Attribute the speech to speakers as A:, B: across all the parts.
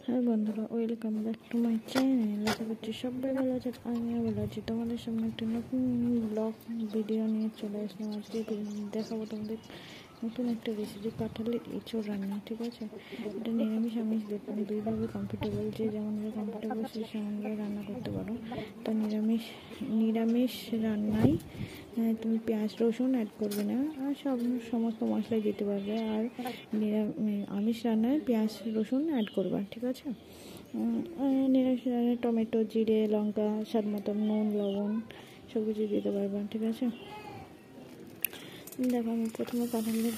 A: হ্যাঁ বন্ধুরা, welcome back to my channel. আশা করছি সবাই ভালো আছেন, আমিও ভালো আছি। তোমাদের সামনে একটা নতুন ব্লগ ভিডিও নিয়ে চলে আসলাম। আজকে দেখাবো তোমাদের নতুন একটা রেসিপি, কাঁঠালের এঁচোড় রান্না। ঠিক আছে, এটা নিরামিষ আমিষ দেখুন দুইভাবে কমফোর্টেবল, যে যেমনভাবে কমফোর্টেবল সে সেমনভাবে রান্না করতে পারো। তো নিরামিষ রান্নায় তুমি পেঁয়াজ রসুন অ্যাড করবে না, আর সমস্ত মশলাই দিতে পারবে। আর আমিষ রান্নায় পেঁয়াজ রসুন অ্যাড করবা। ঠিক আছে, নিরামিষ রান্নায় টমেটো, জিরে, লঙ্কা, স্বাদ মতো নুন, লবণ সব কিছু দিতে পারবা। ঠিক আছে, দেখো আমি প্রথমে কাঁঠালের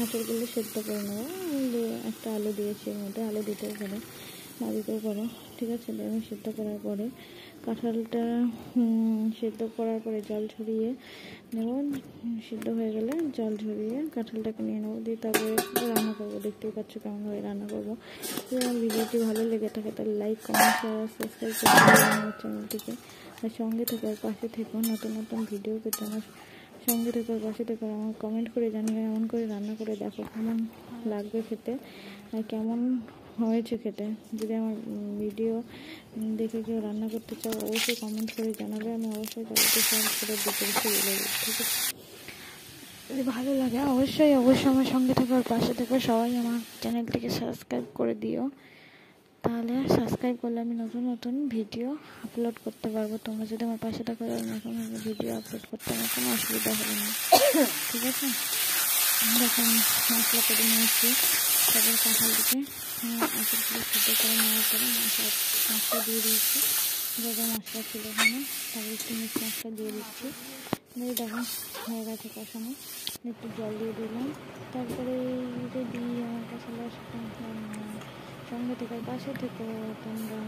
A: আঁচড়গুলো সেদ্ধ করে নেবো। একটা আলু দিয়েছি, এর মধ্যে আলু দিতেও পারো, না দিতেও পারো। ঠিক আছে, আমি সেদ্ধ করার পরে কাঁঠালটা সেদ্ধ করার পরে জল ঝরিয়ে নেব। সিদ্ধ হয়ে গেলে জল ঝরিয়ে কাঁঠালটাকে নিয়ে নেবো, দিয়ে তারপরে রান্না করবো। দেখতেই পাচ্ছ কেমনভাবে রান্না করবো। যদি আমার ভিডিওটি ভালো লেগে থাকে তাহলে লাইক, কমেন্ট, শেয়ার, সাবস্ক্রাইব করে আমার চ্যানেলটিকে। আর সঙ্গে থেকে পাশে থেকেও নতুন নতুন ভিডিও পেতে আমার সঙ্গে থেকে পাশে থেকে আমার কমেন্ট করে জানিয়ে এমন করে রান্না করে দেখো কেমন লাগবে খেতে, আর কেমন হয়েছে খেতে। যদি আমার ভিডিও দেখে কেউ রান্না করতে চাও অবশ্যই কমেন্ট করে জানাবে, আমি অবশ্যই তাদেরকে শেয়ার করে ডিটেলসে বলে দেবো। ঠিক আছে, যদি ভালো লাগে অবশ্যই আমার সঙ্গে থেকে আর পাশে থেকে সবাই আমার চ্যানেলটিকে সাবস্ক্রাইব করে দিও। তাহলে সাবস্ক্রাইব করলে আমি নতুন নতুন ভিডিও আপলোড করতে পারবো। তোমরা যদি আমার পাশে থাকো তাহলে নতুন নতুন ভিডিও আপলোড করতে আমার কোনো অসুবিধা হবে না। ঠিক আছে, দেখো আমি মশলা করে নিয়েছি। তারপরে কাঁঠালটিকে আঁচড়গুলো সিদ্ধ করে নেওয়ার পরে মশলা দিয়ে দিয়েছি, যা মশলা ছিল ওখানে। তারপরে একটু মিক্স মশলা দিয়ে দিচ্ছি, দিয়ে দেখো হয়ে গেছে কষানো। একটু জল দিয়ে দিলাম। তারপরে যদি আমার কাছে সঙ্গে থেকে পাশে থেকে তোমরা